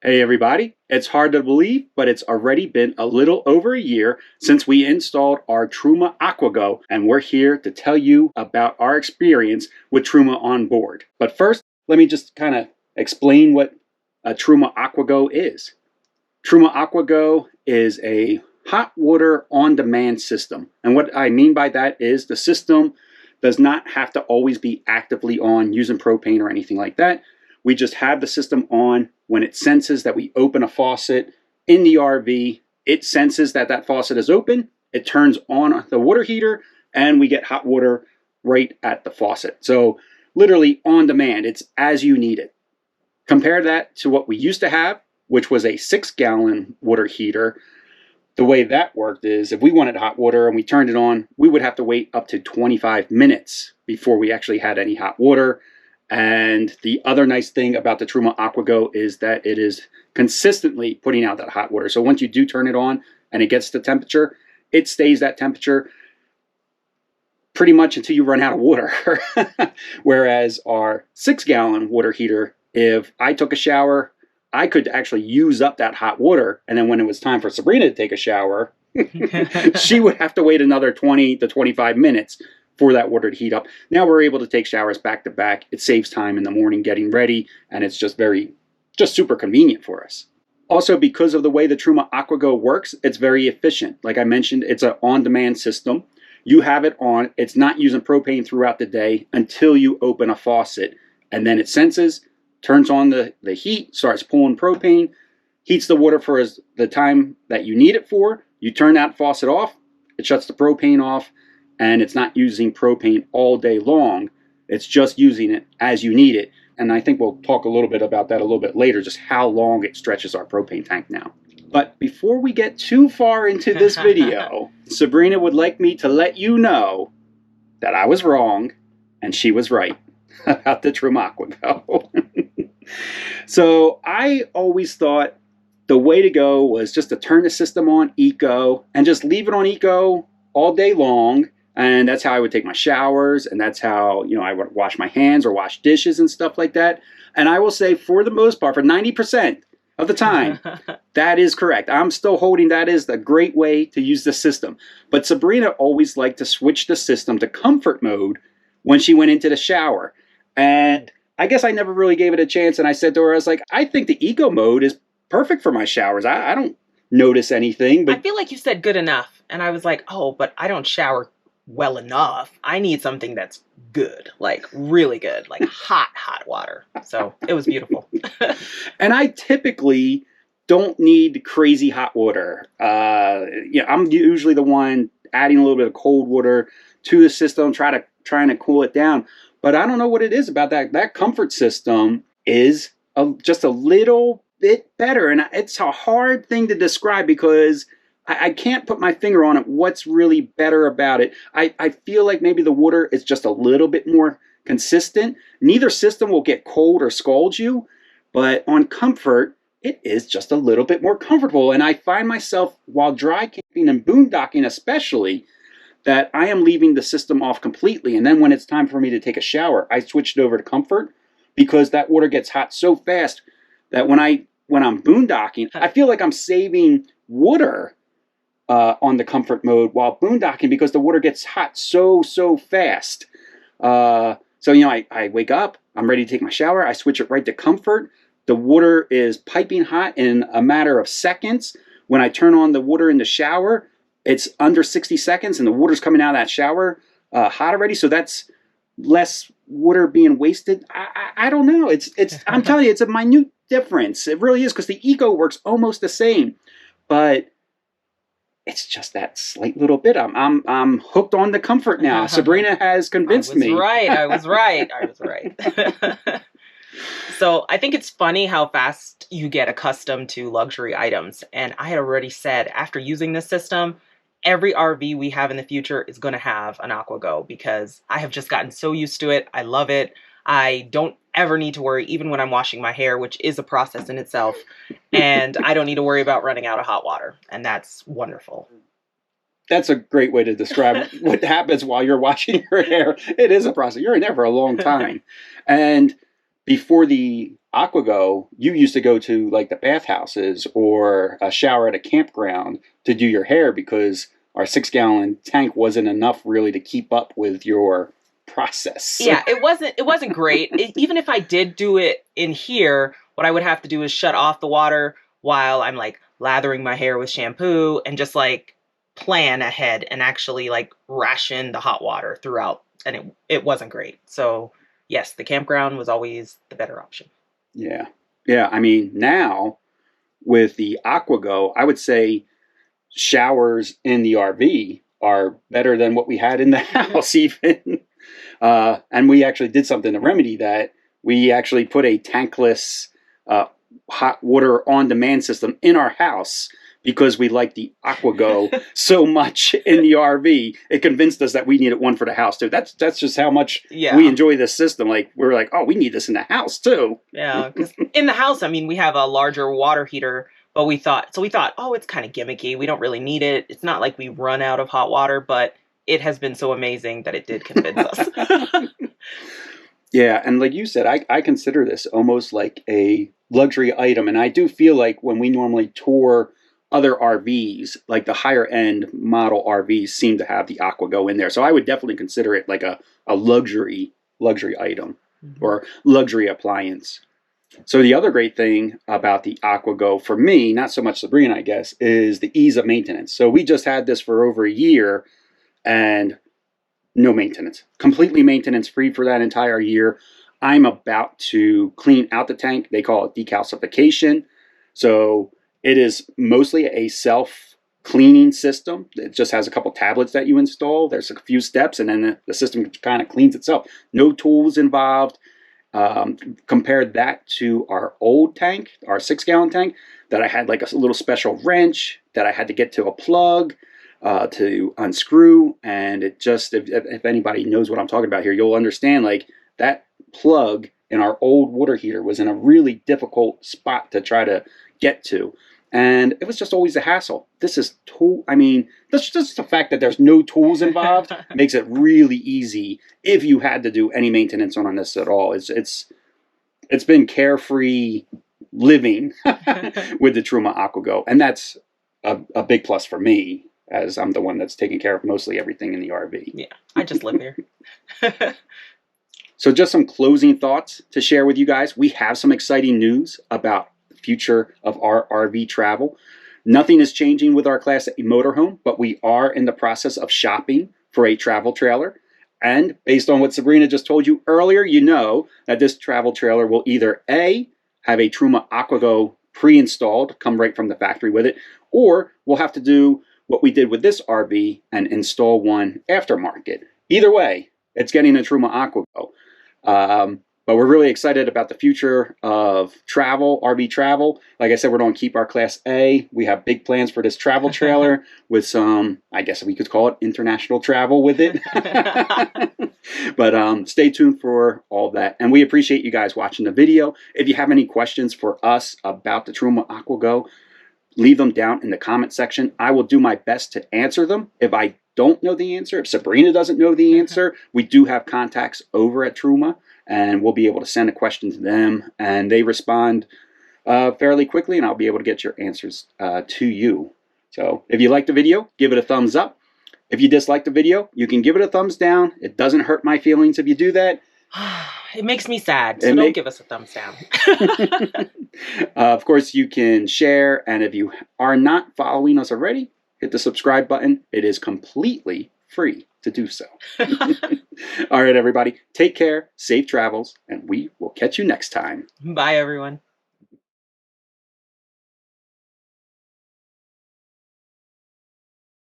Hey everybody, it's hard to believe, but it's already been a little over a year since we installed our Truma AquaGo, and we're here to tell you about our experience with Truma OnBoard. But first, let me just kind of explain what a Truma AquaGo is. Truma AquaGo is a hot water on-demand system, and what I mean by that is the system does not have to always be actively on using propane or anything like that. We just have the system on when it senses that we open a faucet in the RV. It senses that that faucet is open. It turns on the water heater and we get hot water right at the faucet. So literally on demand, it's as you need it. Compare that to what we used to have, which was a 6-gallon water heater. The way that worked is if we wanted hot water and we turned it on, we would have to wait up to 25 minutes before we actually had any hot water. And the other nice thing about the Truma AquaGo is that it is consistently putting out that hot water. So once you do turn it on and it gets the temperature, it stays that temperature pretty much until you run out of water. Whereas our 6-gallon water heater, if I took a shower, I could actually use up that hot water. And then when it was time for Sabrina to take a shower, she would have to wait another 20 to 25 minutes for that water to heat up. Now we're able to take showers back to back. It saves time in the morning getting ready, and it's just super convenient for us. Also, because of the way the Truma AquaGo works, it's very efficient. Like I mentioned, it's an on-demand system. You have it on. It's not using propane throughout the day until you open a faucet, and then it senses, turns on the heat, starts pulling propane, heats the water for the time that you need it for. You turn that faucet off, it shuts the propane off, and it's not using propane all day long. It's just using it as you need it. And I think we'll talk a little bit about that a little bit later, just how long it stretches our propane tank now. But before we get too far into this video, Sabrina would like me to let you know that I was wrong and she was right about the Truma AquaGo. So I always thought the way to go was just to turn the system on Eco and just leave it on Eco all day long. And that's how I would take my showers, and that's how, I would wash my hands or wash dishes and stuff like that. And I will say, for the most part, for 90% of the time, that is correct. I'm still holding that is the great way to use the system. But Sabrina always liked to switch the system to comfort mode when she went into the shower. And I guess I never really gave it a chance. And I said to her, I was like, I think the eco mode is perfect for my showers. I don't notice anything. But I feel like you said good enough. And I was like, oh, but I don't shower well enough. I need something that's good, like really good, like hot water. So it was beautiful. And I typically don't need crazy hot water. I'm usually the one adding a little bit of cold water to the system, trying to cool it down. But I don't know what it is about that. That comfort system is just a little bit better. And it's a hard thing to describe because I can't put my finger on it. What's really better about it? I feel like maybe the water is just a little bit more consistent. Neither system will get cold or scald you, but on comfort, it is just a little bit more comfortable. And I find myself, while dry camping and boondocking especially, that I am leaving the system off completely. And then when it's time for me to take a shower, I switch it over to comfort because that water gets hot so fast that when I'm boondocking, I feel like I'm saving water on the comfort mode while boondocking because the water gets hot so fast. So I wake up, I'm ready to take my shower, I switch it right to comfort. The water is piping hot in a matter of seconds. When I turn on the water in the shower, it's under 60 seconds and the water's coming out of that shower hot already. So that's less water being wasted. I don't know. It's I'm telling you, it's a minute difference. It really is, because the eco works almost the same, but it's just that slight little bit. I'm hooked on the comfort now. Sabrina has convinced me. I was right. So I think it's funny how fast you get accustomed to luxury items. And I had already said, after using this system, every RV we have in the future is going to have an AquaGo because I have just gotten so used to it. I love it. I don't ever need to worry, even when I'm washing my hair, which is a process in itself. And I don't need to worry about running out of hot water. And that's wonderful. That's a great way to describe what happens while you're washing your hair. It is a process. You're in there for a long time. And before the AquaGo, you used to go to like the bathhouses or a shower at a campground to do your hair because our 6-gallon tank wasn't enough really to keep up with your process. Yeah, it wasn't great. Even if I did do it in here, what I would have to do is shut off the water while I'm like lathering my hair with shampoo and just like plan ahead and actually like ration the hot water throughout, and it wasn't great. So yes, the campground was always the better option. Yeah. Yeah. I mean, now with the AquaGo, I would say showers in the RV are better than what we had in the house, even. And we actually did something to remedy that. We actually put a tankless hot water on demand system in our house because we like the AquaGo so much in the RV. It convinced us that we needed one for the house too. That's just how much we enjoy this system. Like we're like, oh, we need this in the house too. Yeah, because in the house, I mean, we have a larger water heater, but we thought, oh, it's kind of gimmicky. We don't really need it. It's not like we run out of hot water, but it has been so amazing that it did convince us. Yeah, and like you said, I consider this almost like a luxury item. And I do feel like when we normally tour other RVs, like the higher end model RVs seem to have the AquaGo in there. So I would definitely consider it like a luxury item or luxury appliance. So the other great thing about the AquaGo for me, not so much Sabrina, I guess, is the ease of maintenance. So we just had this for over a year and no maintenance, completely maintenance free for that entire year. I'm about to clean out the tank. They call it decalcification. So it is mostly a self-cleaning system. It just has a couple tablets that you install. There's a few steps, and then the system kind of cleans itself. No tools involved. Compared that to our old tank, our 6-gallon tank, that I had like a little special wrench that I had to get to a plug to unscrew, and it just, if anybody knows what I'm talking about here, you'll understand like that plug in our old water heater was in a really difficult spot to try to get to, and it was just always a hassle. This is I mean, just the fact that there's no tools involved makes it really easy if you had to do any maintenance on this at all. It's been carefree living with the Truma AquaGo, and that's a big plus for me, as I'm the one that's taking care of mostly everything in the RV. Yeah, I just live here. So just some closing thoughts to share with you guys. We have some exciting news about the future of our RV travel. Nothing is changing with our Class A motorhome, but we are in the process of shopping for a travel trailer. And based on what Sabrina just told you earlier, you know that this travel trailer will either A, have a Truma AquaGo pre-installed, come right from the factory with it, or we'll have to do what we did with this RV and install one aftermarket. Either way, it's getting a Truma AquaGo. But we're really excited about the future of travel, RV travel. Like I said, we're going to keep our Class A. We have big plans for this travel trailer with some, I guess we could call it international travel with it. But stay tuned for all that. And we appreciate you guys watching the video. If you have any questions for us about the Truma AquaGo, leave them down in the comment section. I will do my best to answer them. If I don't know the answer, if Sabrina doesn't know the answer, we do have contacts over at Truma, and we'll be able to send a question to them, and they respond fairly quickly, and I'll be able to get your answers to you. So if you like the video, give it a thumbs up. If you dislike the video, you can give it a thumbs down. It doesn't hurt my feelings if you do that. It makes me sad, so don't give us a thumbs down. Of course, you can share, and if you are not following us already, hit the subscribe button. It is completely free to do so. All right, everybody, take care, safe travels, and we will catch you next time. Bye, everyone.